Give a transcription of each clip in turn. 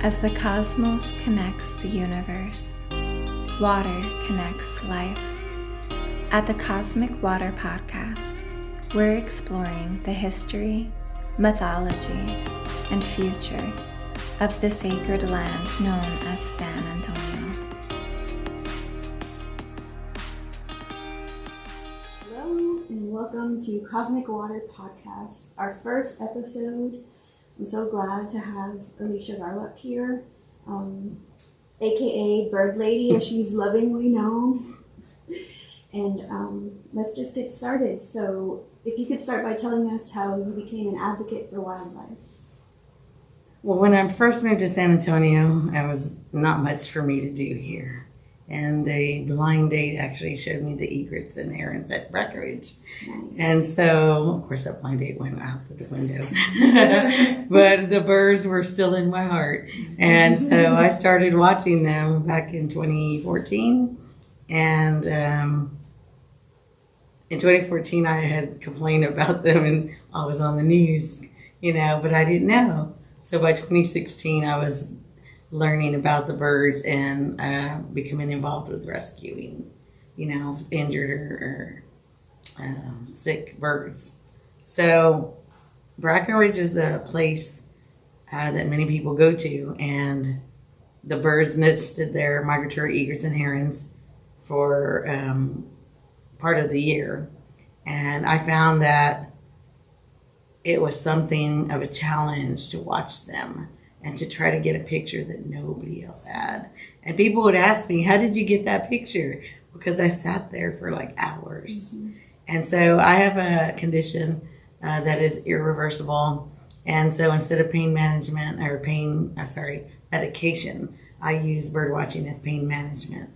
As the cosmos connects the universe, water connects life. At the Cosmic Water Podcast, we're exploring the history, mythology, and future of the sacred land known as San Antonio. Hello, and welcome to Cosmic Water Podcast, our first episode. I'm so glad to have Alesia Garlock here, aka Bird Lady, as she's lovingly known. And let's just get started. So, if you could start by telling us how you became an advocate for wildlife. Well, when I first moved to San Antonio, there was not much for me to do here. And a blind date actually showed me the egrets and herons at Breckenridge. Nice. And so, of course, that blind date went out the window. But the birds were still in my heart. And so I started watching them back in 2014. And in 2014, I had complained about them and I was on the news, but I didn't know. So by 2016, I was learning about the birds and becoming involved with rescuing, injured or sick birds. So Breckenridge is a place that many people go to, and the birds nested there, migratory egrets and herons, for part of the year. And I found that it was something of a challenge to watch them and to try to get a picture that nobody else had. And people would ask me, how did you get that picture? Because I sat there for like hours. Mm-hmm. And so I have a condition that is irreversible. And so instead of pain management or medication, I use bird watching as pain management.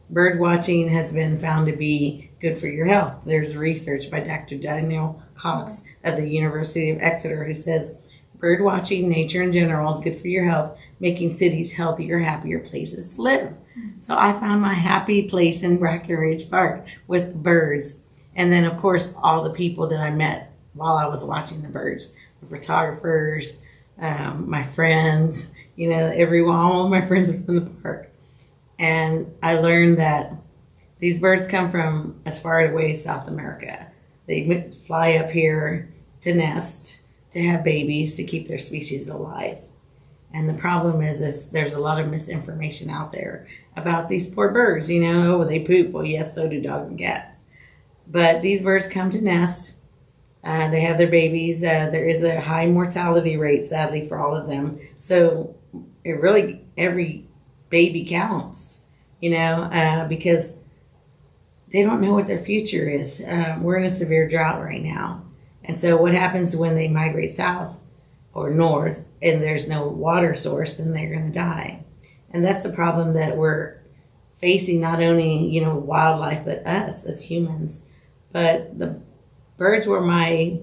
Bird watching has been found to be good for your health. There's research by Dr. Daniel Cox of the University of Exeter who says, bird watching, nature in general, is good for your health, making cities healthier, happier places to live. So I found my happy place in Breckenridge Park with birds. And then, of course, all the people that I met while I was watching the birds, the photographers, my friends, all of my friends are from the park. And I learned that these birds come from as far away as South America. They fly up here to nest, to have babies, to keep their species alive. And the problem is there's a lot of misinformation out there about these poor birds. They poop. Well, yes, so do dogs and cats. But these birds come to nest. They have their babies. There is a high mortality rate, sadly, for all of them. So every baby counts, because they don't know what their future is. We're in a severe drought right now. And so what happens when they migrate south or north and there's no water source, then they're going to die. And that's the problem that we're facing, not only, wildlife, but us as humans. But the birds were my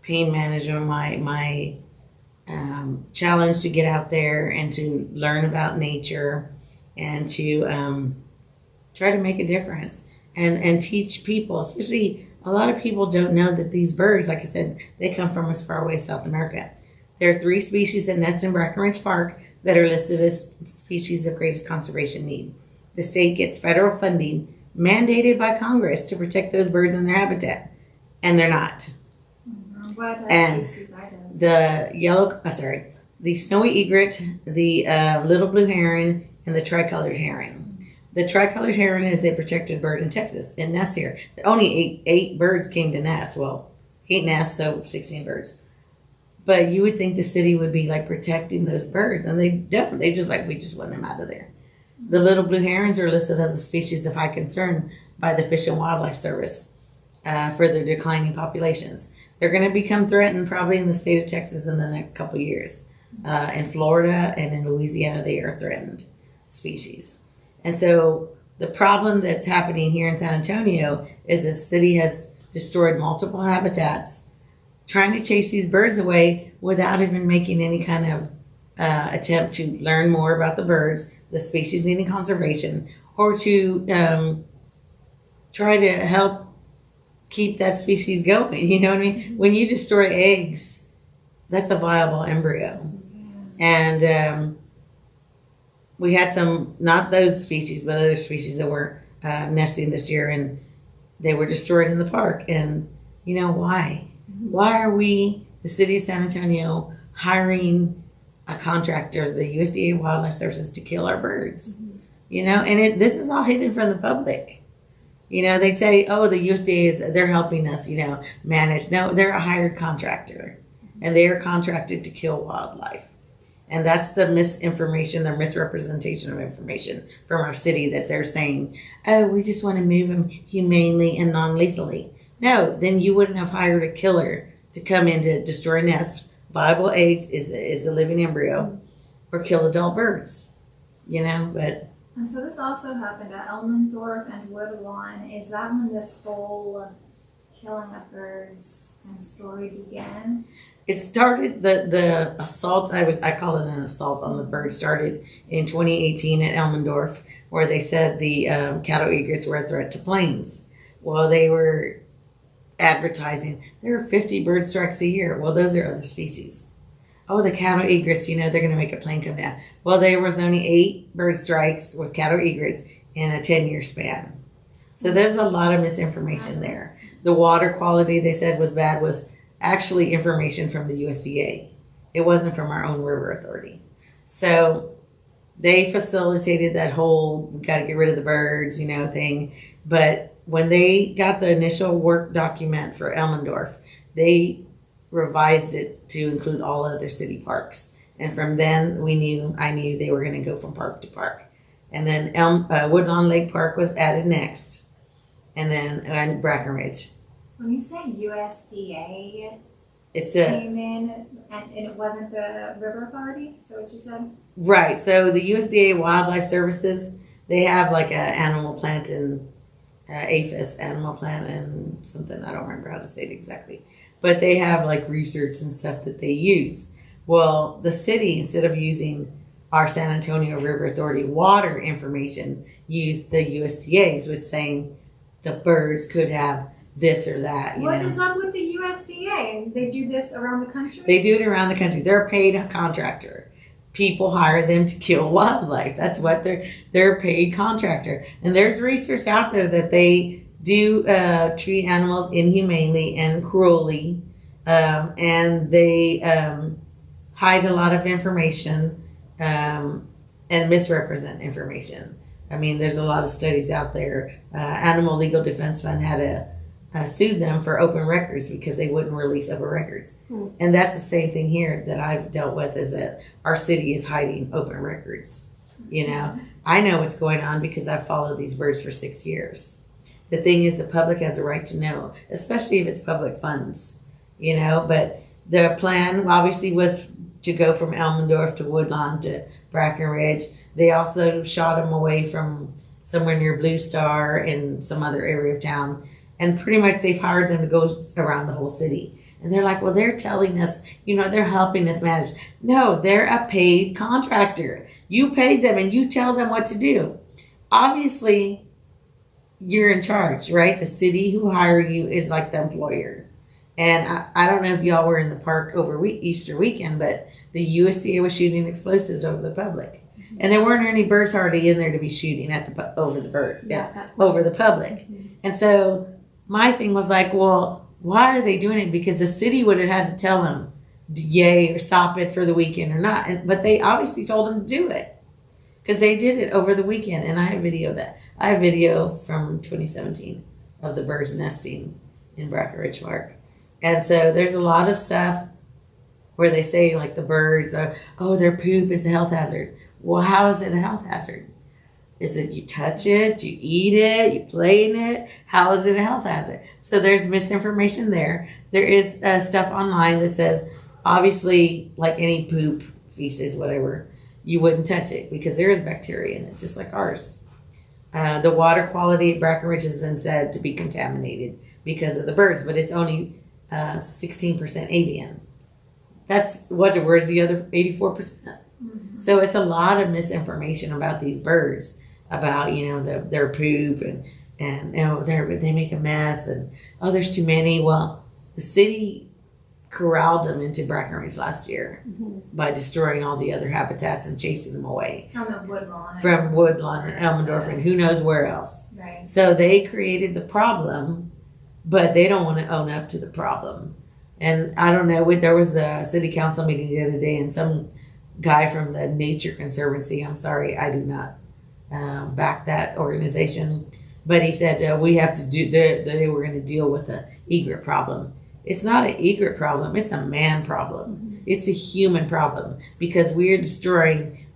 pain management, my challenge to get out there and to learn about nature and to try to make a difference and teach people, especially a lot of people don't know that these birds, like I said, they come from as far away as South America. There are 3 species that nest in Breckenridge Park that are listed as species of greatest conservation need. The state gets federal funding mandated by Congress to protect those birds and their habitat, and they're not. What and species are those? The snowy egret, the little blue heron, and the tricolored heron. The tricolored heron is a protected bird in Texas. It nests here. Only eight birds came to nest. Well, 8 nests, so 16 birds. But you would think the city would be like protecting those birds, and they don't. We just want them out of there. The little blue herons are listed as a species of high concern by the Fish and Wildlife Service for their declining populations. They're going to become threatened probably in the state of Texas in the next couple of years. In Florida and in Louisiana, they are threatened species. And so the problem that's happening here in San Antonio is the city has destroyed multiple habitats, trying to chase these birds away without even making any kind of attempt to learn more about the birds, the species needing conservation, or to try to help keep that species going. You know what I mean? When you destroy eggs, that's a viable embryo. And we had some, not those species, but other species that were nesting this year, and they were destroyed in the park. And you know why? Why are we, the city of San Antonio, hiring a contractor, the USDA Wildlife Services, to kill our birds? You know, and this is all hidden from the public. You know, they say, oh, the USDA they're helping us, you know, manage. No, they're a hired contractor, and they are contracted to kill wildlife. And that's the misinformation, the misrepresentation of information from our city, that they're saying, oh, we just want to move them humanely and non-lethally. No, then you wouldn't have hired a killer to come in to destroy a nest, viable eggs, is a living embryo, or kill adult birds, you know, but... And so this also happened at Elmendorf and Woodlawn. Is that when this whole killing of birds kind of story began? It started, the assault, I call it an assault on the birds, started in 2018 at Elmendorf, where they said the cattle egrets were a threat to planes. Well, they were advertising, there are 50 bird strikes a year. Well, those are other species. Oh, the cattle egrets, you know, they're going to make a plane come down. Well, there was only 8 bird strikes with cattle egrets in a 10-year span. So there's a lot of misinformation there. The water quality, they said, was bad, was actually information from the USDA. It wasn't from our own river authority. So they facilitated that whole, we got to get rid of the birds, you know, thing. But when they got the initial work document for Elmendorf, they revised it to include all other city parks. And from then I knew they were going to go from park to park. And then Woodlawn Lake Park was added next. And then Brackenridge. When you say USDA it's came in and it wasn't the river authority, is that what you said? Right. So the USDA Wildlife Services, they have like a animal plant and APHIS, animal plant and something. I don't remember how to say it exactly. But they have like research and stuff that they use. Well, the city, instead of using our San Antonio River Authority water information, used the USDA's, was saying the birds could have this or that. What is up with the USDA? They do this around the country? They do it around the country. They're a paid contractor. People hire them to kill wildlife. That's what they're a paid contractor. And there's research out there that they do treat animals inhumanely and cruelly, and they hide a lot of information and misrepresent information. I mean, there's a lot of studies out there. Animal Legal Defense Fund had sued them for open records because they wouldn't release open records. Yes. And that's the same thing here that I've dealt with, is that our city is hiding open records. You know, I know what's going on because I've followed these birds for 6 years. The thing is, the public has a right to know, especially if it's public funds, you know. But the plan obviously was to go from Elmendorf to Woodlawn to Brackenridge. They also shot them away from somewhere near Blue Star in some other area of town. And pretty much they've hired them to go around the whole city. And they're like, well, they're telling us, you know, they're helping us manage. No, they're a paid contractor. You paid them and you tell them what to do. Obviously, you're in charge, right? The city who hired you is like the employer. And I don't know if y'all were in the park over Easter weekend, but the USDA was shooting explosives over the public. Mm-hmm. And there weren't any birds hardly in there to be shooting at over the public. Mm-hmm. And so my thing was like, well, why are they doing it? Because the city would have had to tell them, yay, or stop it for the weekend or not. But they obviously told them to do it because they did it over the weekend. And I have video of that. I have video from 2017 of the birds nesting in Brackenridge Park. And so there's a lot of stuff where they say like the birds are, oh, their poop is a health hazard. Well, how is it a health hazard? Is it you touch it, you eat it, you play in it? How is it a health hazard? So there's misinformation there. There is stuff online that says, obviously, like any poop, feces, whatever, you wouldn't touch it because there is bacteria in it, just like ours. The water quality at Brackenridge has been said to be contaminated because of the birds, but it's only 16% avian. Where's the other 84%? Mm-hmm. So it's a lot of misinformation about these birds, about, you know, their poop and you know, they make a mess and, oh, there's too many. Well, the city corralled them into Breckenridge last year Mhm. by destroying all the other habitats and chasing them away From the woodlawn. from Woodlawn and Elmendorf and who knows where else. Right. So they created the problem, but they don't want to own up to the problem. And I don't know, there was a city council meeting the other day, and some guy from the Nature Conservancy, I'm sorry, I do not back that organization, but he said we have to do, they were going to deal with the egret problem. It's not an egret problem, it's a man problem. It's a human problem because we're destroying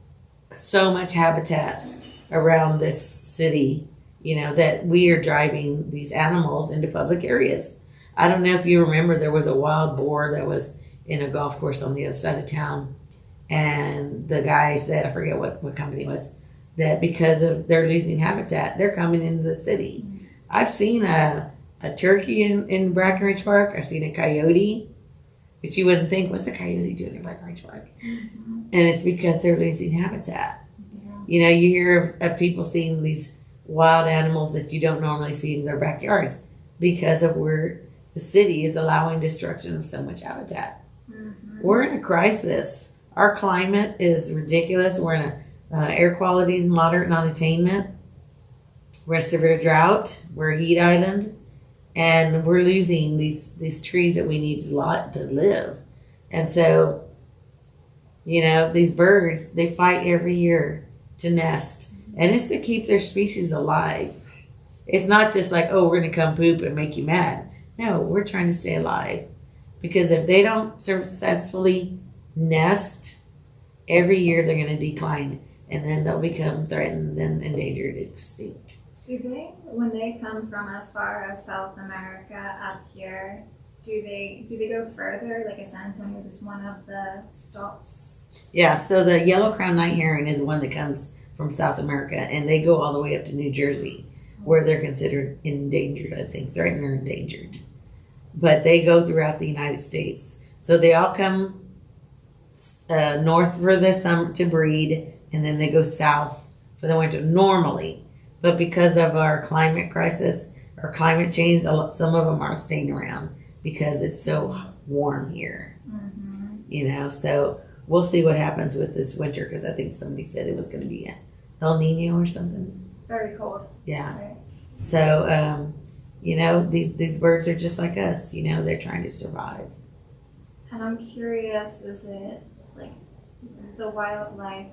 so much habitat around this city, that we are driving these animals into public areas. I don't know if you remember, there was a wild boar that was in a golf course on the other side of town. And the guy said, I forget what company it was, that because of they're losing habitat, they're coming into the city. I've seen a turkey in Breckenridge Park. I've seen a coyote, which you wouldn't think, what's a coyote doing in Breckenridge Park? Mm-hmm. And it's because they're losing habitat. Yeah. You hear of people seeing these wild animals that you don't normally see in their backyards because of where the city is allowing destruction of so much habitat. Mm-hmm. We're in a crisis. Our climate is ridiculous. We're in air quality is moderate non-attainment. We're in a severe drought. We're a heat island. And we're losing these trees that we need to live. And so, these birds, they fight every year to nest. And it's to keep their species alive. It's not just like, oh, we're going to come poop and make you mad. No, we're trying to stay alive. Because if they don't successfully nest, every year they're going to decline. And then they'll become threatened and endangered, extinct. Do they, when they come from as far as South America up here, do they go further? Like, is San Antonio just one of the stops? Yeah, so the yellow crown night heron is one that comes from South America, and they go all the way up to New Jersey, where they're considered endangered, I think, threatened or endangered. But they go throughout the United States. So they all come north for the summer to breed, and then they go south for the winter normally. But because of our climate crisis, or climate change, some of them aren't staying around because it's so warm here. Mm-hmm. So we'll see what happens with this winter, because I think somebody said it was going to be El Nino or something. Very cold. Yeah. Right. So, these birds are just like us. They're trying to survive. And I'm curious, is it like the wildlife,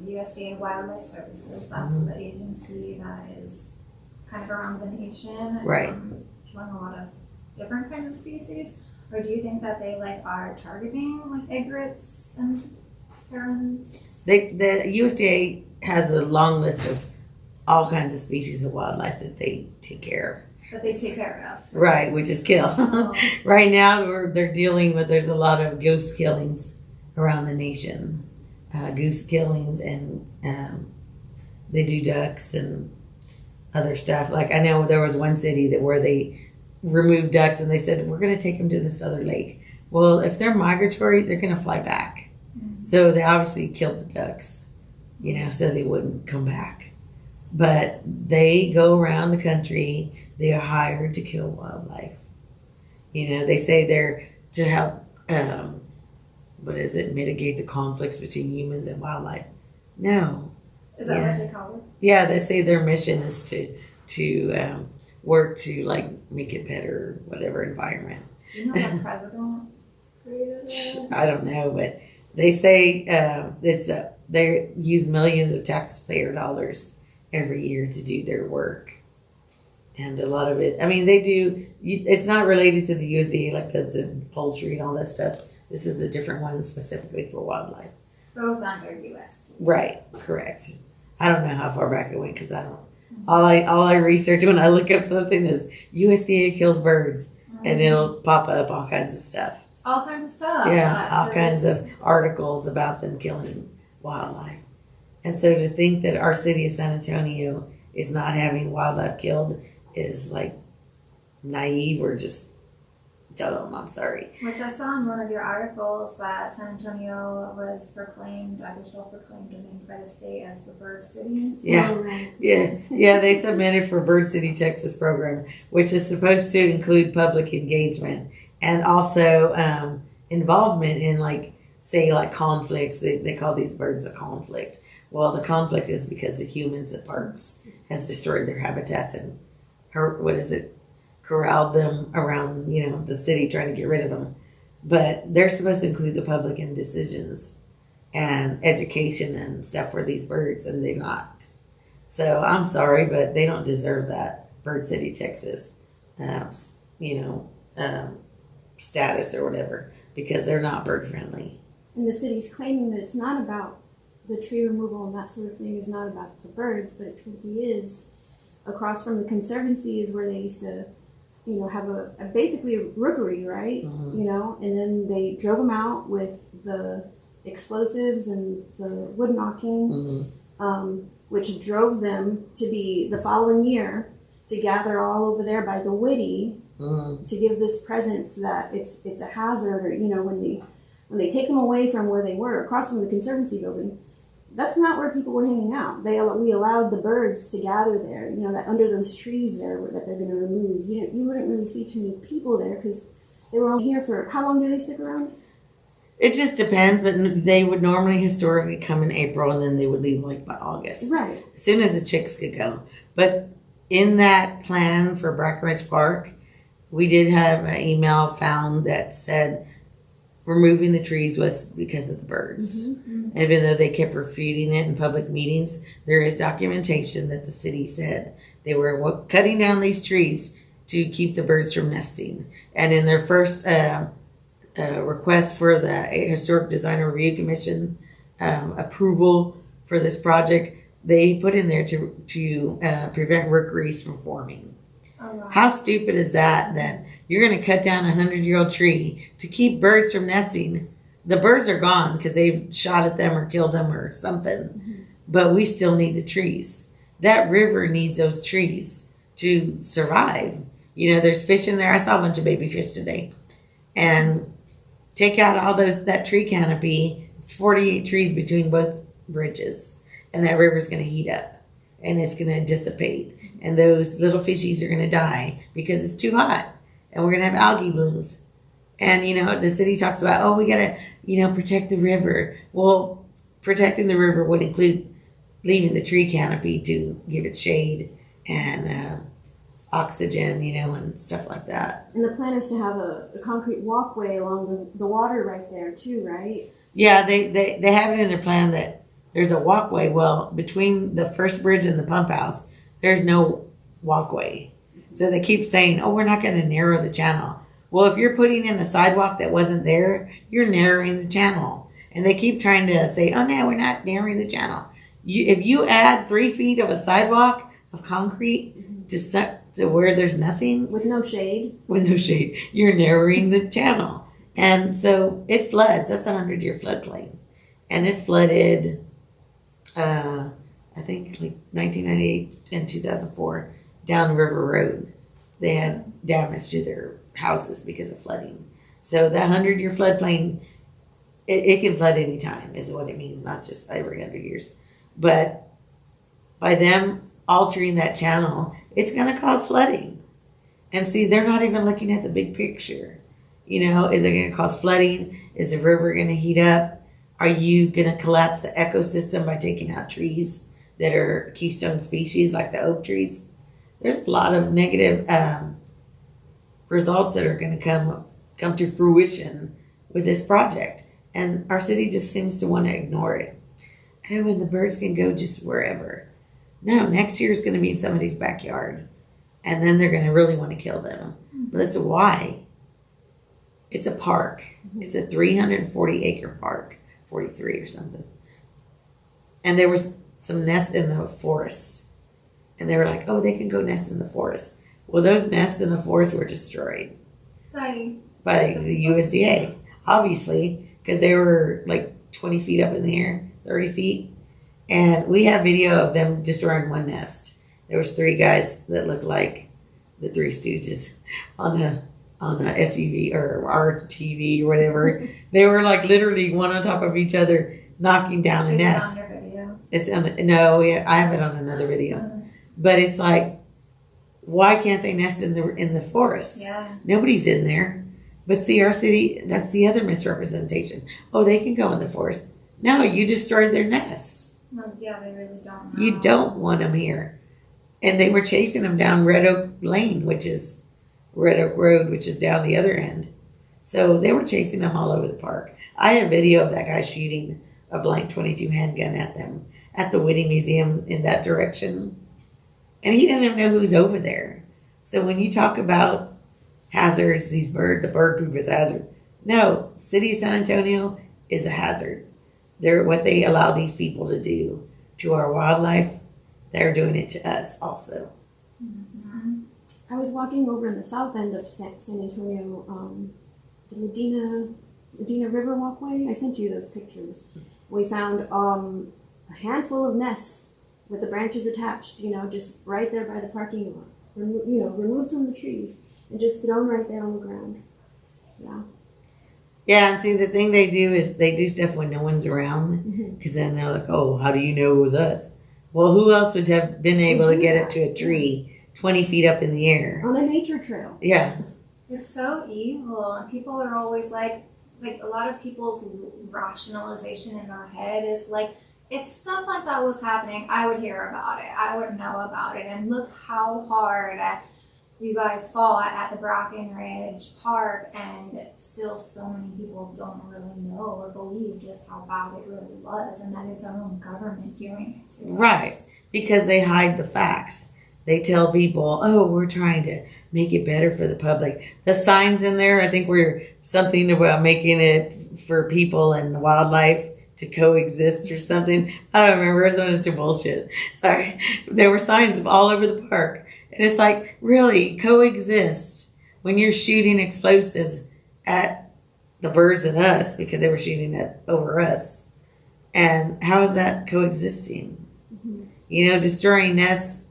USDA Wildlife Services, that's the agency that is kind of around the nation, Right. Killing a lot of different kinds of species? Or do you think that they are targeting egrets and herons? The USDA has a long list of all kinds of species of wildlife that they take care That they take care of. of. Right, which is kill. Oh. Right now, they're dealing with, there's a lot of goose killings around the nation. Goose killings, and they do ducks and other stuff. Like, I know there was one city where they removed ducks, and they said, we're going to take them to this other lake. Well, if they're migratory, they're going to fly back. Mm-hmm. So they obviously killed the ducks, so they wouldn't come back. But they go around the country. They are hired to kill wildlife. They say they're to help, mitigate the conflicts between humans and wildlife. No. Is that what they call it? Yeah, they say their mission is to work to make it better, whatever environment. Do you know what president created it? I don't know, but they say they use millions of taxpayer dollars every year to do their work. And a lot of it, they do, it's not related to the USDA does the poultry and all that stuff. This is a different one specifically for wildlife. Both under USDA. Right, correct. I don't know how far back it went, because I don't. All I research when I look up something is USDA kills birds, and it'll pop up all kinds of stuff. All kinds of stuff. Yeah, all kinds of articles about them killing wildlife. And so to think that our city of San Antonio is not having wildlife killed is naive, or just dumb. I'm sorry. Which I saw in one of your articles that San Antonio was proclaimed, either self-proclaimed or named by the state as the bird city. Yeah. Oh, right. Yeah, they submitted for Bird City, Texas program, which is supposed to include public engagement and also involvement in, like, say, like conflicts. They call these birds a conflict. Well, the conflict is because the humans at parks has destroyed their habitats and corralled them around, the city, trying to get rid of them. But they're supposed to include the public in decisions and education and stuff for these birds, and they're not. So I'm sorry, but they don't deserve that Bird City, Texas, status or whatever, because they're not bird friendly. And the city's claiming that it's not about the tree removal and that sort of thing, is not about the birds, but it truly is. Across from the Conservancy is where they used to, have basically a rookery, right? Mm-hmm. And then they drove them out with the explosives and the wood knocking, which drove them to be the following year to gather all over there by the Whitty to give this presence that it's a hazard, or when they take them away from where they were across from the Conservancy building. That's not where people were hanging out. We allowed the birds to gather there, that under those trees there that they're going to remove. You wouldn't really see too many people there because they were only here for, how long do they stick around? It just depends, but they would normally historically come in April, and then they would leave like by August. Right. As soon as the chicks could go. But in that plan for Breckenridge Park, we did have an email found that said removing the trees was because of the birds. Mm-hmm. Even though they kept refuting it in public meetings, there is documentation that the city said they were cutting down these trees to keep the birds from nesting. And in their first request for the Historic Design Review Commission approval for this project, they put in there to prevent rookeries from forming. Oh, wow. How stupid is that? That you're going to cut down a 100-year-old tree to keep birds from nesting. The birds are gone because they've shot at them or killed them or something. Mm-hmm. But we still need the trees. That river needs those trees to survive. There's fish in there. I saw a bunch of baby fish today. And take out all that tree canopy. It's 48 trees between both bridges. And that river's going to heat up. And it's going to dissipate. And those little fishies are going to die because it's too hot. And we're going to have algae blooms. And, the city talks about, we got to, protect the river. Well, protecting the river would include leaving the tree canopy to give it shade and oxygen, and stuff like that. And the plan is to have a concrete walkway along the water right there too, right? Yeah, they have it in their plan that there's a walkway. Well, between the first bridge and the pump house, there's no walkway. So they keep saying, we're not going to narrow the channel. Well, if you're putting in a sidewalk that wasn't there, you're narrowing the channel. And they keep trying to say, no, we're not narrowing the channel. If you add 3 feet of a sidewalk of concrete to where there's nothing. With no shade, you're narrowing the channel. And so it floods. That's a 100-year floodplain. And it flooded, I think, like 1998 and 2004 down River Road. They had damage to their houses because of flooding. So that 100-year floodplain, it can flood anytime is what it means, not just every 100 years. But by them altering that channel, it's going to cause flooding. And see, they're not even looking at the big picture. Is it going to cause flooding? Is the river going to heat up? Are you going to collapse the ecosystem by taking out trees that are keystone species like the oak trees? There's a lot of negative results that are going to come to fruition with this project. And our city just seems to want to ignore it. And the birds can go just wherever. No, next year is going to be in somebody's backyard. And then they're going to really want to kill them. But it's why. It's a park. It's a 340-acre park. 43 or something. And there was some nests in the forest. And they were like, they can go nest in the forest. Well, those nests in the forest were destroyed. By the USDA. Obviously, because they were like 20 feet up in the air, 30 feet. And we have video of them destroying one nest. There was 3 guys that looked like the Three Stooges on a SUV or RTV or whatever. They were like literally one on top of each other, knocking down a nest. On your video? It's I have it on another video. But it's like, why can't they nest in the forest? Yeah. Nobody's in there. But see, our city, that's the other misrepresentation. Oh, they can go in the forest. No, you destroyed their nests. Well, yeah, they really don't know. You don't want them here. And they were chasing them down Red Oak Lane, which is Red Oak Road, which is down the other end. So they were chasing them all over the park. I have video of that guy shooting a blank .22 handgun at them at the Whitty Museum in that direction. And he didn't even know who was over there. So when you talk about hazards, the bird poop is a hazard. No, city of San Antonio is a hazard. They're what they allow these people to do to our wildlife. They're doing it to us also. Mm-hmm. I was walking over in the south end of San Antonio, the Medina River Walkway. I sent you those pictures. We found a handful of nests with the branches attached, just right there by the parking lot. Removed from the trees and just thrown right there on the ground. Yeah. Yeah, and see, the thing they do is they do stuff when no one's around, because then they're like, oh, how do you know it was us? Well, who else would have been able to get up to a tree 20 feet up in the air? On a nature trail. Yeah. It's so evil, and people are always like a lot of people's rationalization in their head is like, if stuff like that was happening, I would hear about it. I would know about it. And look how hard you guys fought at the Brackenridge Park, and still so many people don't really know or believe just how bad it really was, and that it's our own government doing it to us. Right, because they hide the facts. They tell people, oh, we're trying to make it better for the public. The signs in there, I think we're something about making it for people and wildlife to coexist or something. I don't remember. It's one of bullshit. Sorry. There were signs all over the park. And it's like, really, coexist when you're shooting explosives at the birds and us because they were shooting it over us. And how is that coexisting? Mm-hmm. Destroying nests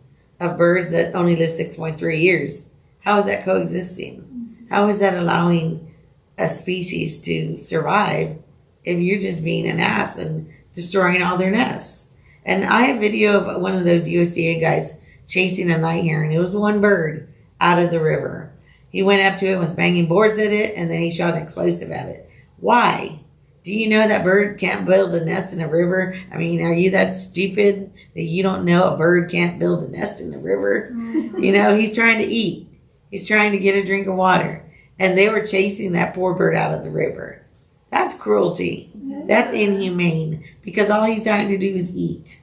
of birds that only live 6.3 years. How is that coexisting? Mm-hmm. How is that allowing a species to survive if you're just being an ass and destroying all their nests? And I have video of one of those USDA guys chasing a night heron. It was one bird out of the river. He went up to it, was banging boards at it, and then he shot an explosive at it. Why? Do you know that bird can't build a nest in a river? I mean, are you that stupid that you don't know a bird can't build a nest in the river? Mm-hmm. He's trying to eat. He's trying to get a drink of water. And they were chasing that poor bird out of the river. That's cruelty. Yeah. That's inhumane, because all he's trying to do is eat.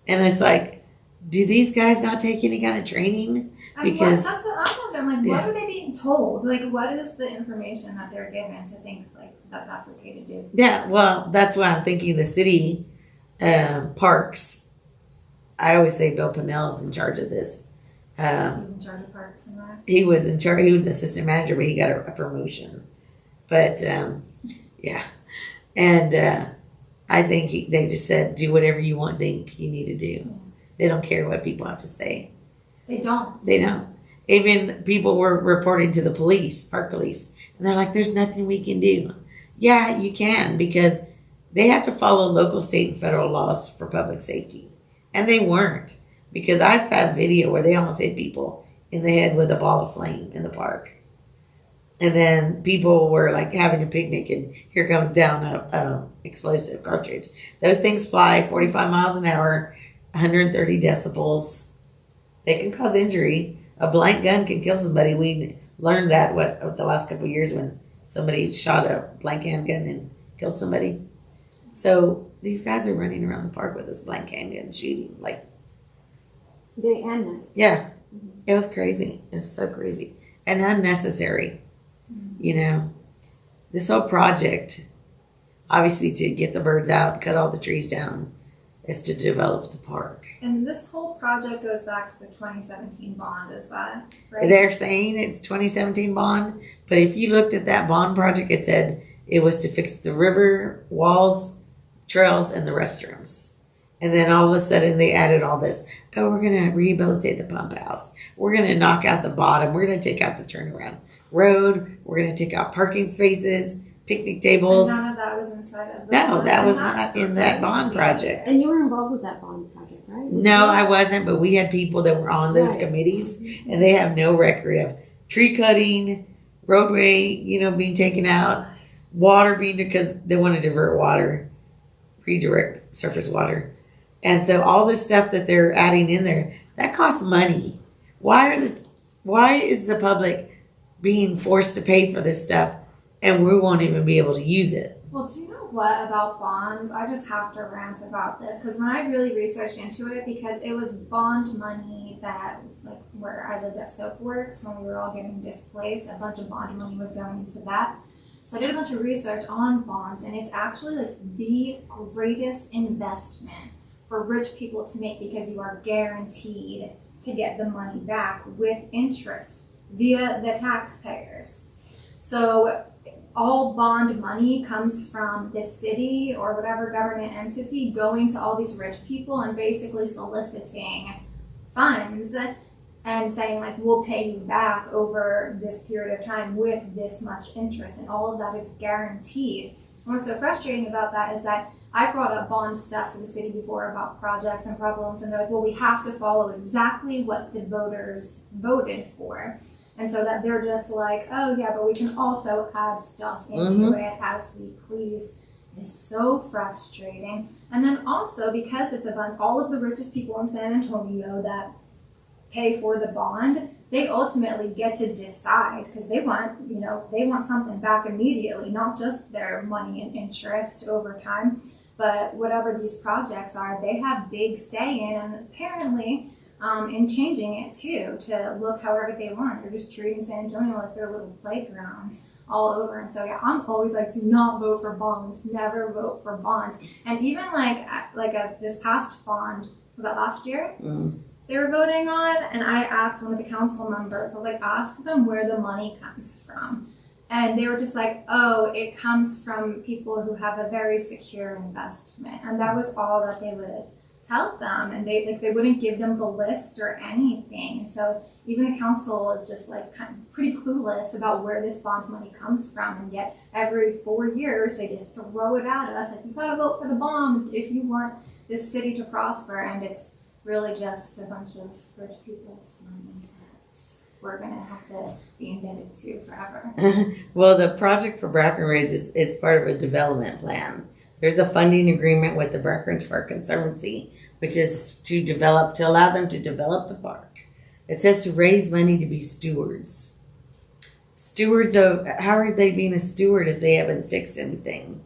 And it's like, do these guys not take any kind of training? Because that's what I'm wondering. What are they being told? What is the information that they're given to think that's okay to do? Yeah, well, that's why I'm thinking the city parks. I always say Bill Pinnell's in charge of this. He's in charge of parks and rec. He was in charge. He was assistant manager, but he got a promotion. But yeah, and I think they just said, do whatever you think you need to do. Yeah. They don't care what people have to say. They don't. They don't. Even people were reporting to the police, park police, and they're like, there's nothing we can do. Yeah, you can, because they have to follow local, state, and federal laws for public safety. And they weren't, because I've had video where they almost hit people in the head with a ball of flame in the park. And then people were like having a picnic, and here comes down a explosive cartridge. Those things fly 45 miles an hour, 130 decibels. They can cause injury. A blank gun can kill somebody. We learned that over the last couple of years when somebody shot a blank handgun and killed somebody. So these guys are running around the park with this blank handgun shooting day and night. Yeah, it was crazy. It's so crazy and unnecessary. This whole project, obviously to get the birds out, cut all the trees down, is to develop the park. And this whole project goes back to the 2017 bond, is that right? They're saying it's 2017 bond, but if you looked at that bond project, it said it was to fix the river, walls, trails, and the restrooms. And then all of a sudden they added all this. Oh, we're going to rehabilitate the pump house. We're going to knock out the bottom. We're going to take out the turnaround road. We're going to take out parking spaces, picnic tables. And none of that was inside of the No, that was not in that bond project. And you were involved with that bond project, right? No, I wasn't, but we had people that were on those committees, and they have no record of tree cutting, roadway, being taken out, water being, because they want to divert water, redirect surface water. And so all this stuff that they're adding in there, that costs money. Why is the public being forced to pay for this stuff and we won't even be able to use it? Well, do you know what about bonds? I just have to rant about this because when I really researched into it, because it was bond money that, like, where I lived at Soapworks when we were all getting displaced, a bunch of bond money was going into that. So I did a bunch of research on bonds, and it's actually like the greatest investment for rich people to make because you are guaranteed to get the money back with interest via the taxpayers. So all bond money comes from the city or whatever government entity going to all these rich people and basically soliciting funds and saying, like, we'll pay you back over this period of time with this much interest, and all of that is guaranteed. And what's so frustrating about that is that I brought up bond stuff to the city before about projects and problems, and they're like, well, we have to follow exactly what the voters voted for. And so that they're just like, oh yeah, but we can also add stuff into it as we please. It's so frustrating. And then also, because it's a bunch, all of the richest people in San Antonio that pay for the bond, they ultimately get to decide because they want something back immediately, not just their money and interest over time, but whatever these projects are, they have big say in, and apparently in changing it too, to look however they want. They're just treating San Antonio like their little playground all over. And so yeah, I'm always like, do not vote for bonds, never vote for bonds. And even this past bond, was that last year? They were voting on, and I asked one of the council members, I was like, ask them where the money comes from. And they were just like, oh, it comes from people who have a very secure investment. And that was all that they would tell them. And they wouldn't give them the list or anything. And so even the council is just like kind of pretty clueless about where this bond money comes from. And yet every 4 years, they just throw it at us. Like, you gotta vote for the bond if you want this city to prosper. And it's really just a bunch of rich people's money that we're going to have to be indebted to forever. Well, the project for Brackenridge is part of a development plan. There's a funding agreement with the Brackenridge Park Conservancy, which is to allow them to develop the park. It says to raise money to be stewards. Stewards of, how are they being a steward if they haven't fixed anything?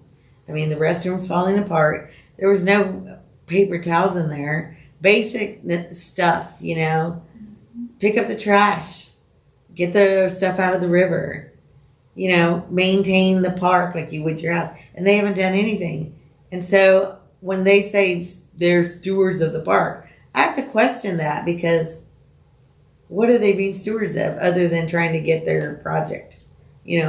I mean, the restroom's falling apart. There was no paper towels in there. Basic stuff, pick up the trash, get the stuff out of the river, maintain the park like you would your house. And they haven't done anything. And so when they say they're stewards of the park, I have to question that, because what are they being stewards of other than trying to get their project,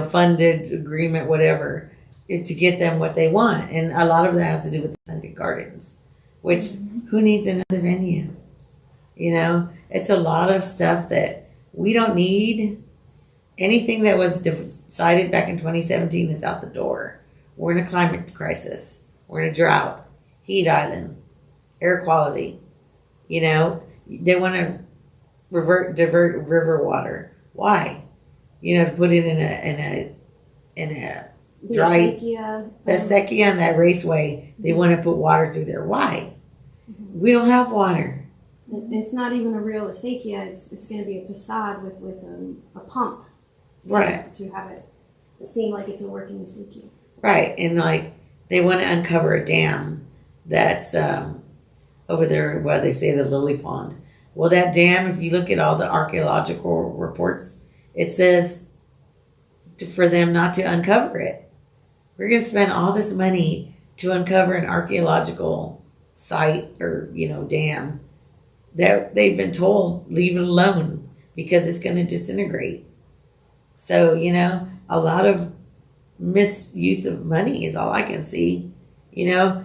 funded, agreement, whatever, to get them what they want. And a lot of that has to do with Sunken Gardens, which who needs another venue? It's a lot of stuff that we don't need. Anything that was decided back in 2017 is out the door. We're in a climate crisis. We're in a drought, heat island, air quality. They want to divert river water. Why? To put it in a dry, the Acequia and that raceway. They want to put water through there. Why? We don't have water. It's not even a real acequia. It's going to be a facade with a pump, right? To have it seem like it's a working acequia. Right, and like they want to uncover a dam that's over there. Well, they say the Lily Pond. Well, that dam, if you look at all the archaeological reports, it says for them not to uncover it. We're going to spend all this money to uncover an archaeological site or dam that they've been told leave it alone because it's going to disintegrate. So a lot of misuse of money is all I can see. The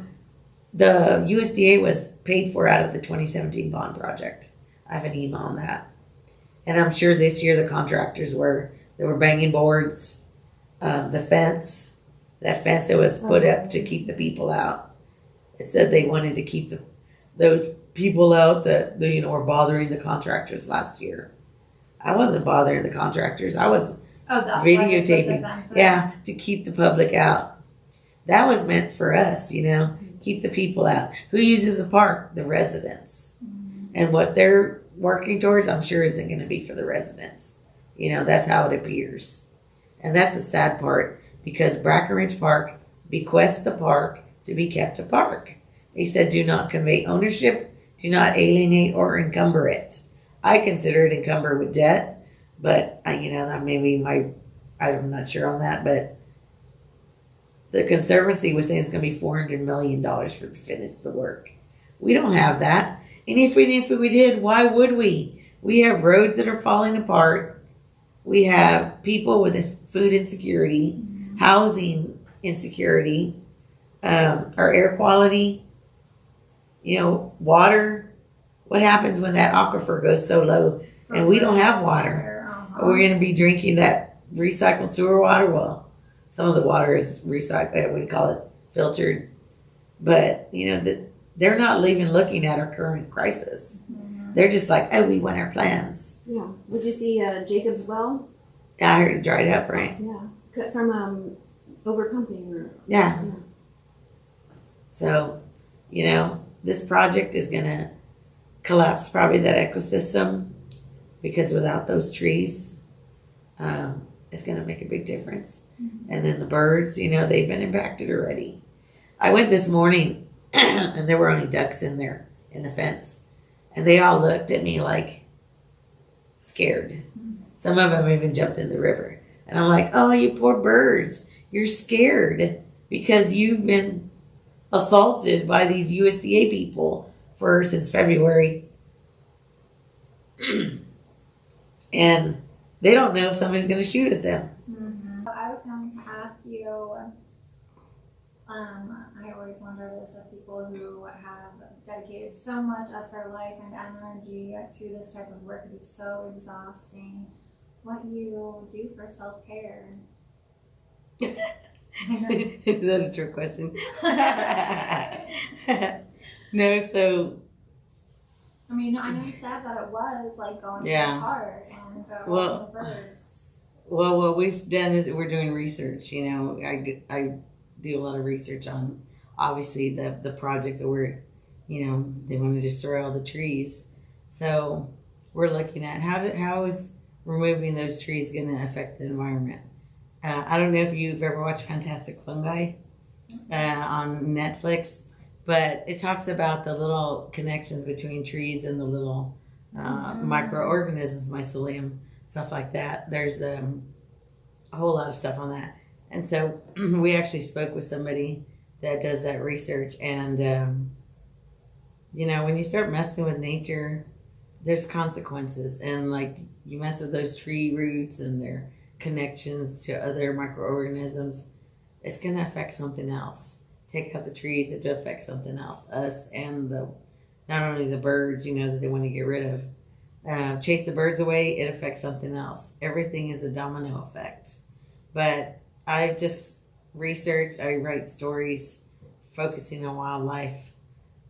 USDA was paid for out of the 2017 bond project. I have an email on that, and I'm sure this year the contractors were banging boards, the fence that was put up to keep the people out. It said they wanted to keep those people out that were bothering the contractors last year. I wasn't bothering the contractors. I was Oh, that's why they put the videotaping. fence up. Yeah, to keep the public out. That was meant for us, keep the people out. Who uses the park? The residents. And what they're working towards, I'm sure, isn't going to be for the residents. That's how it appears. And that's the sad part, because Brackenridge Park bequests the park to be kept a park. He said, do not convey ownership, do not alienate or encumber it. I consider it encumbered with debt, but that maybe I'm not sure on that, but the Conservancy was saying it's going to be $400 million to finish the work. We don't have that. And if we did, why would we? We have roads that are falling apart. We have people with food insecurity, housing insecurity, our air quality, water. What happens when that aquifer goes so low and we don't have water? We're going to be drinking that recycled sewer water. Well, some of the water is recycled, we call it filtered. But, they're not even looking at our current crisis. They're just like, oh, we want our plans. Yeah. Would you see Jacob's Well? Yeah, I heard it dried up, right? Yeah. Cut from overpumping. Yeah. So, this project is going to collapse probably that ecosystem, because without those trees, it's going to make a big difference. And then the birds, they've been impacted already. I went this morning and there were only ducks in there in the fence. And they all looked at me like scared. Some of them even jumped in the river. And I'm like, oh, you poor birds. You're scared because you've been assaulted by these USDA people since February. And they don't know if somebody's going to shoot at them. I was going to ask you, I always wonder this of people who have dedicated so much of their life and energy to this type of work because it's so exhausting. What you do for self-care? Is that a trick question? No, so... I mean, I know you said that it was like going to the park and watching the birds. Well, what we've done is we're doing research. I do a lot of research on, obviously, the project that we're, they want to destroy all the trees. So we're looking at how is removing those trees going to affect the environment. I don't know if you've ever watched Fantastic Fungi on Netflix, but it talks about the little connections between trees and the little microorganisms, mycelium, stuff like that. There's a whole lot of stuff on that. And so we actually spoke with somebody that does that research. And, when you start messing with nature, there's consequences. And like you mess with those tree roots and their connections to other microorganisms, it's going to affect something else. Take out the trees, it will affect something else. Us and not only the birds, that they want to get rid of. Chase the birds away, it affects something else. Everything is a domino effect. But I just research, I write stories focusing on wildlife.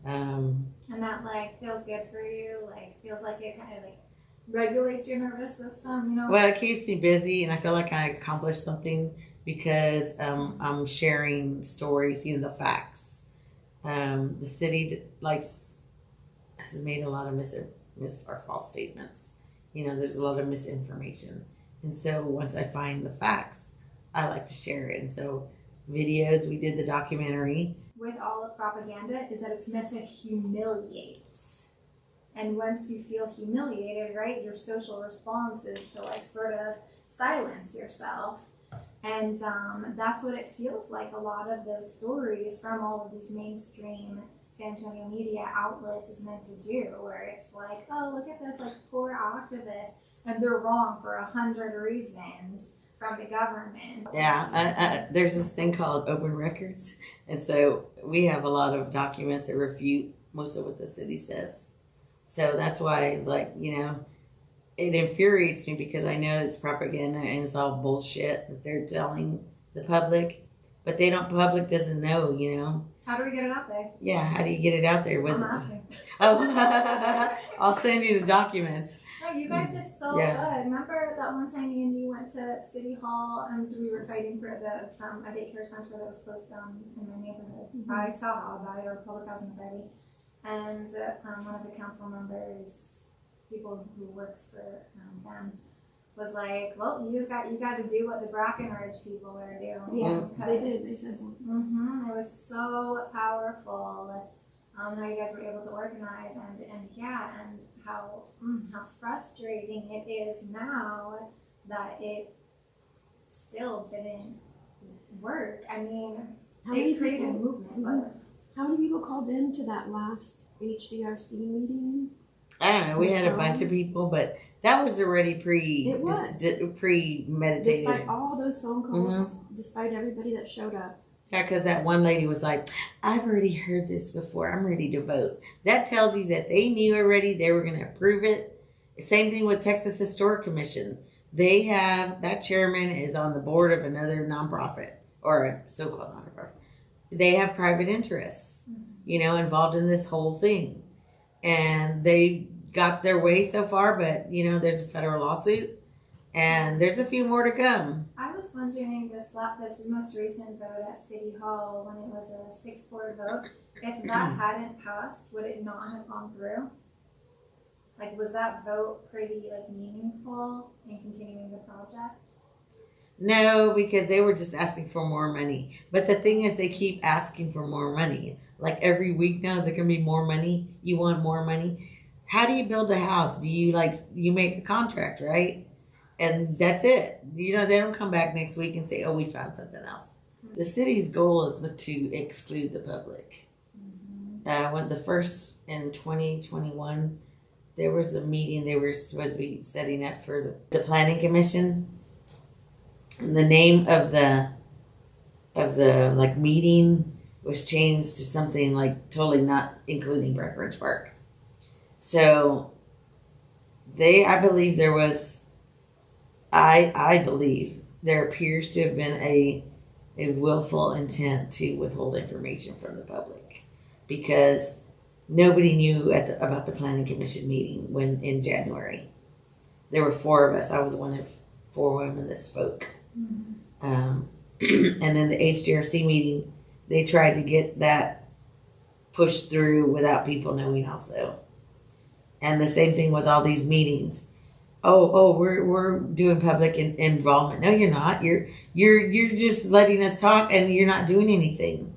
And that feels good for you, feels like it kind of regulates your nervous system, Well, it keeps me busy and I feel like I accomplished something because I'm sharing stories, the facts. The city has made a lot of or false statements. There's a lot of misinformation. And so once I find the facts, I like to share it. And so videos, we did the documentary. With all of propaganda is that it's meant to humiliate. And once you feel humiliated, right, your social response is to sort of silence yourself. And that's what it feels like a lot of those stories from all of these mainstream San Antonio media outlets is meant to do, where it's like, oh, look at this poor activist, and they're wrong for 100 reasons from the government. Yeah, there's this thing called open records, and so we have a lot of documents that refute most of what the city says. So that's why it's it infuriates me because I know it's propaganda and it's all bullshit that they're telling the public, but public doesn't know, How do we get it out there? Yeah, how do you get it out there with? I'm asking. Oh, I'll send you the documents. No, you guys did so good. Remember that one time me and you went to City Hall and we were fighting for the a daycare center that was closed down in my neighborhood. I saw all about it, or public housing authority, and one of the council members, people who works for them, was like, "Well, you got to do what the Brackenridge people are doing." Yeah, they did. They said that. It was so powerful. How you guys were able to organize and how frustrating it is now that it still didn't work. I mean, it created a movement, but how many people called in to that last HDRC meeting? I don't know. We had a bunch of people, but that was already premeditated. Despite all those phone calls, despite everybody that showed up. Yeah, because that one lady was like, I've already heard this before. I'm ready to vote. That tells you that they knew already they were going to approve it. Same thing with Texas Historic Commission. They have, that chairman is on the board of another nonprofit, or a so-called nonprofit. They have private interests, involved in this whole thing. And they got their way so far, but, there's a federal lawsuit. And there's a few more to come. I was wondering this most recent vote at City Hall, when it was a 6-4 vote, if that hadn't passed, would it not have gone through? Like, was that vote pretty meaningful in continuing the project? No, because they were just asking for more money. But the thing is, they keep asking for more money. Like every week now, is it going to be more money? You want more money? How do you build a house? Do you you make a contract, right? And that's it. They don't come back next week and say, oh, we found something else. The city's goal is to exclude the public. When the first in 2021, there was a meeting they were supposed to be setting up for the planning commission. And the name of the meeting was changed to something totally not including Breckenridge Park. So I believe there was, I believe there appears to have been a willful intent to withhold information from the public, because nobody knew about the planning commission meeting when in January. There were 4 of us. I was one of 4 women that spoke. And then the HDRC meeting, they tried to get that pushed through without people knowing also. And the same thing with all these meetings. Oh, we're doing public involvement. No, you're not. You're just letting us talk, and you're not doing anything.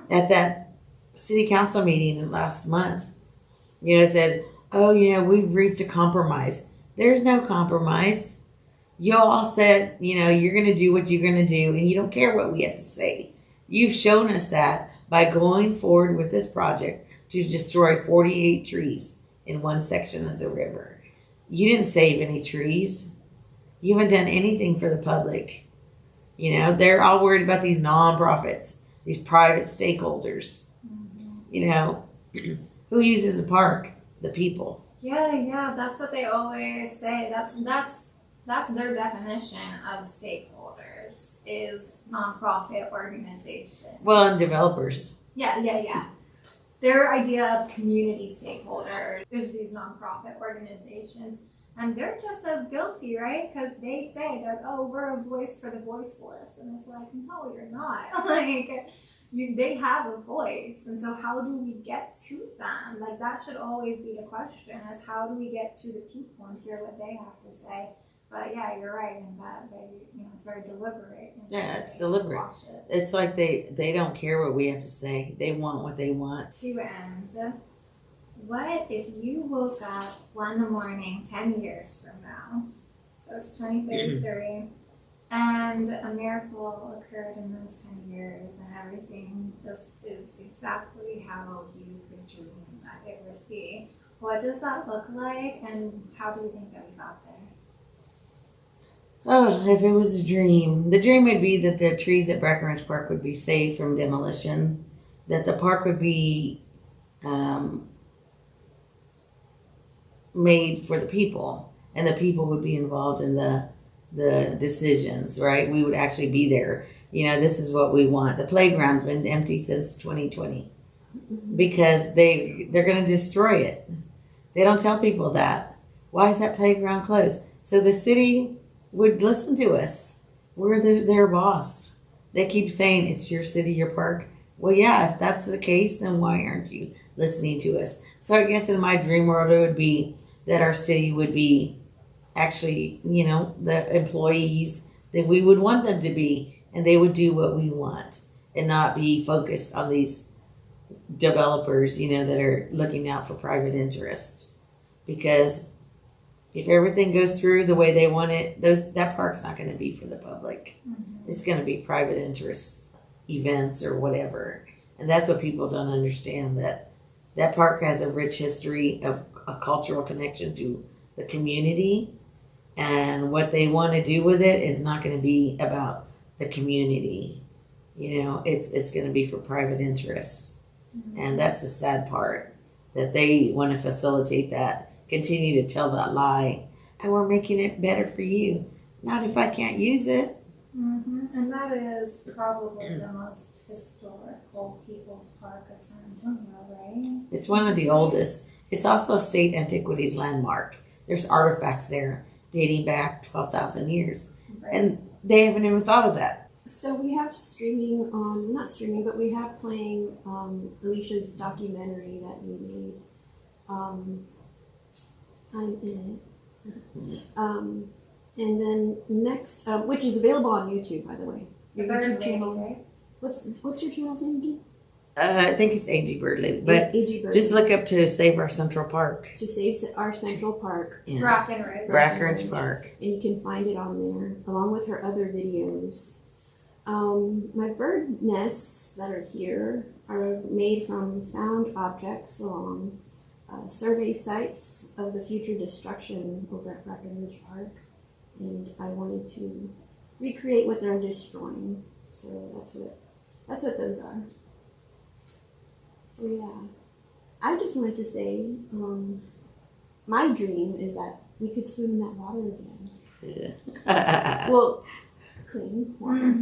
At that city council meeting last month, said, oh, we've reached a compromise. There's no compromise. You all said, you're going to do what you're going to do, and you don't care what we have to say. You've shown us that by going forward with this project to destroy 48 trees in one section of the river. You didn't save any trees. You haven't done anything for the public. They're all worried about these nonprofits, these private stakeholders. Who uses the park? The people. Yeah, that's what they always say. That's their definition of stakeholders, is nonprofit organization. Well, and developers. Yeah. Their idea of community stakeholders is these nonprofit organizations. And they're just as guilty, right? Because they say that, oh, we're a voice for the voiceless. And it's like, no, you're not. They have a voice. And so how do we get to them? That should always be the question, is how do we get to the people and hear what they have to say? But yeah, you're right in that it's very deliberate. Yeah, it's deliberate. It's like they don't care what we have to say. They want what they want. To end, what if you woke up one morning 10 years from now, so it's 2033, and a miracle occurred in those 10 years and everything just is exactly how you could dream that it would be? What does that look like, and how do you think that we got there? Oh, if it was a dream. The dream would be that the trees at Breckenridge Park would be saved from demolition, that the park would be made for the people, and the people would be involved in the decisions, right? We would actually be there this is what we want. The playground's been empty since 2020 because they're going to destroy it. They don't tell people that. Why is that playground closed? So the city would listen to us. We're their boss. They keep saying, it's your city, your park. Well, yeah, if that's the case, then why aren't you listening to us? So I guess in my dream world, it would be that our city would be actually, the employees that we would want them to be, and they would do what we want and not be focused on these developers, that are looking out for private interest. Because if everything goes through the way they want it, that park's not going to be for the public. Mm-hmm. It's going to be private interest events or whatever. And that's what people don't understand, that park has a rich history of a cultural connection to the community. And what they want to do with it is not going to be about the community. It's going to be for private interests. Mm-hmm. And that's the sad part, that they want to facilitate that, continue to tell that lie, and we're making it better for you. Not if I can't use it. Mm-hmm. And that is probably the most historical People's Park of San Antonio, right? It's one of the oldest. It's also a state antiquities landmark. There's artifacts there dating back 12,000 years. Right. And they haven't even thought of that. So we have not streaming, but we have playing Alesia's documentary that we made. I'm in it. And then next, which is available on YouTube, by the way. Your YouTube channel, right? What's your channel's name again? I think it's A.G. Birdley, but just look up to Save Our Central Park. To Save Our Central Park. Yeah. Brackenridge Park. And you can find it on there, along with her other videos. My bird nests that are here are made from found objects along survey sites of the future destruction over at Brackenridge Park. And I wanted to recreate what they're destroying. So that's what those are. So yeah, I just wanted to say, my dream is that we could swim in that water again. Yeah. Well, clean water.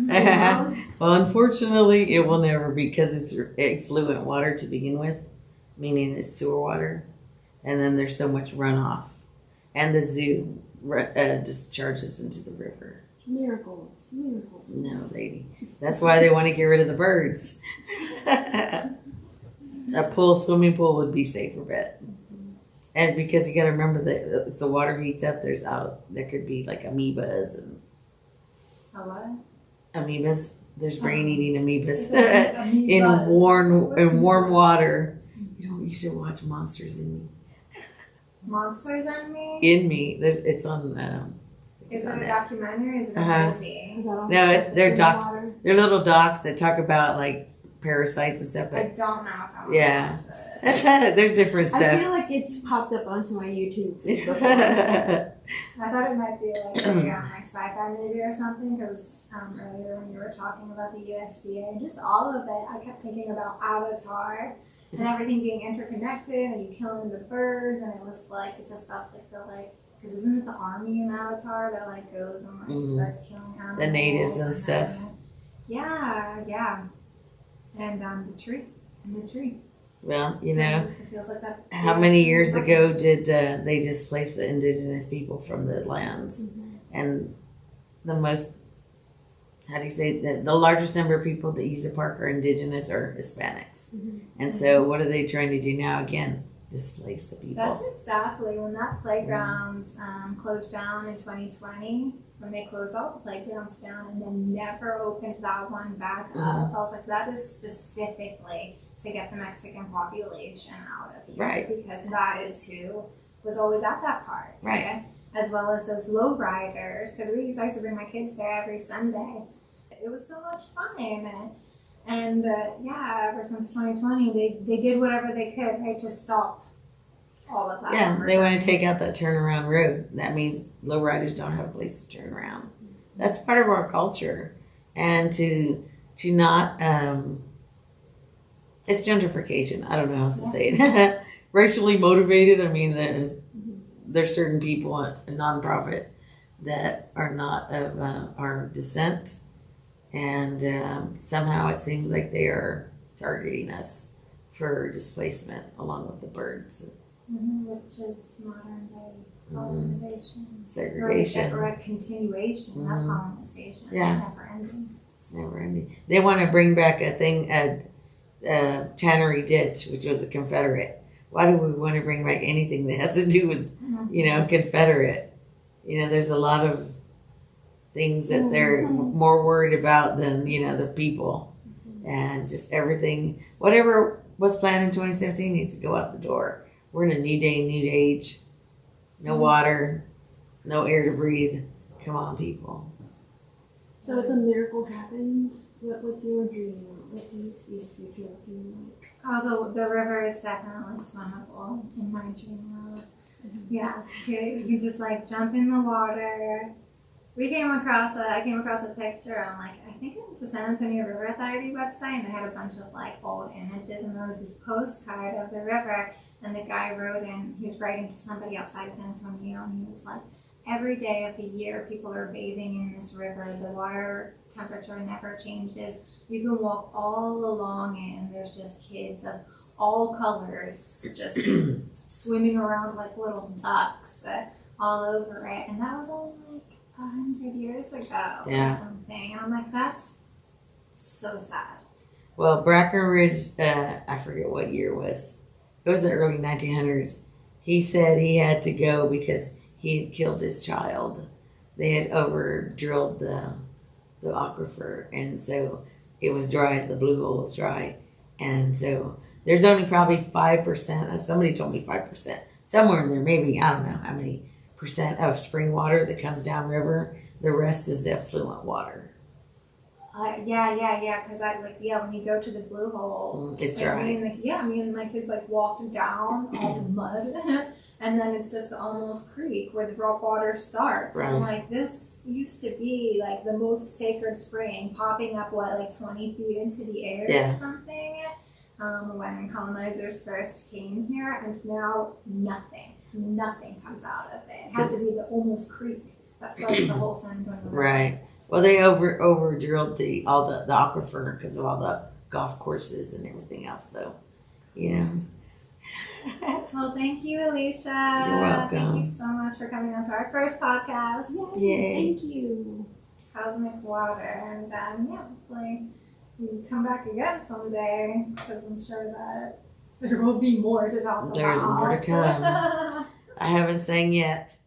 Well, unfortunately, it will never be, because it's effluent water to begin with, meaning it's sewer water, and then there's so much runoff, and the zoo discharges into the river. Miracles. No, lady. That's why they want to get rid of the birds. A swimming pool would be safer bet. Mm-hmm. And because you got to remember that if the water heats up, there could be like amoebas and. A what? Amoebas. There's brain-eating amoebas in warm water. You should watch Monsters in Me. Monsters in Me? In Me. It's on. Is it a documentary? Is it a movie? No, they're little docs that talk about like parasites and stuff. But I don't know if I want to watch it. There's different stuff. I feel like it's popped up onto my YouTube before. I thought it might be like a sci-fi movie or something, because earlier when you were talking about the USDA and just all of it, I kept thinking about Avatar and everything being interconnected and you killing the birds, and it just felt like because isn't it the army in Avatar that like goes and starts killing animals? The natives and stuff. Yeah. And the tree. Well, it feels like that. How many years ago did they displace the indigenous people from the lands? Mm-hmm. And the most, the largest number of people that use the park are indigenous or Hispanics. Mm-hmm. And so what are they trying to do now again? Displace the people. That's exactly when that playground closed down in 2020. When they closed all the playgrounds down and then never opened that one back up, I was like, that is specifically to get the Mexican population out of here, right? Because that is who was always at that park, right? Okay? As well as those low riders, because I used to bring my kids there every Sunday. It was so much fun. And ever since 2020, they did whatever they could, right, to stop all of that. Yeah, they want to take out that turnaround road. That means lowriders don't have a place to turn around. That's part of our culture, and to not it's gentrification. I don't know how else to say it. Racially motivated. I mean, there's certain people in nonprofit that are not of our descent, And somehow it seems like they are targeting us for displacement along with the birds. Which is modern day colonization. Segregation. Or a continuation of colonization. Yeah. Never ending. It's never ending. They want to bring back a tannery ditch, which was a Confederate. Why do we want to bring back anything that has to do with, Confederate? There's a lot of things that they're more worried about than, the people. And just everything, whatever was planned in 2017 needs to go out the door. We're in a new day, new age. No water, no air to breathe. Come on, people. So if a miracle happened, what's your dream? What do you see the future looking like? Oh, the river is definitely swimmable in my dream world. Yes, too. You can just jump in the water. I came across a picture on I think it was the San Antonio River Authority website, and they had a bunch of old images, and there was this postcard of the river, and the guy he was writing to somebody outside of San Antonio, and he was like, every day of the year people are bathing in this river, the water temperature never changes, you can walk all along it, and there's just kids of all colors just swimming around like little ducks all over it, and that was only 100 years ago or something. And I'm like, that's so sad. Well, Breckenridge, I forget what year it was. It was the early 1900s. He said he had to go because he had killed his child. They had over drilled the aquifer, and so it was dry. The blue hole was dry, and so there's only probably 5%. Somebody told me 5%, somewhere in there, maybe, I don't know how many percent of spring water that comes downriver. The rest is effluent water. Because when you go to the blue hole, it's dry. Me and my kids walked down all the mud, and then it's just the almost creek where the raw water starts. Right. And this used to be the most sacred spring, popping up 20 feet into the air or something. When colonizers first came here, and now nothing comes out of it. It has to be the almost creek that starts the whole San Antonio River. Right. Well, they over drilled the aquifer because of all the golf courses and everything else. So, Well, thank you, Alesia. You're welcome. Thank you so much for coming on to our first podcast. Yay. Thank you. Cosmic Water. And hopefully we can come back again someday, because I'm sure that there will be more to talk about. There's more to come. I haven't sang yet.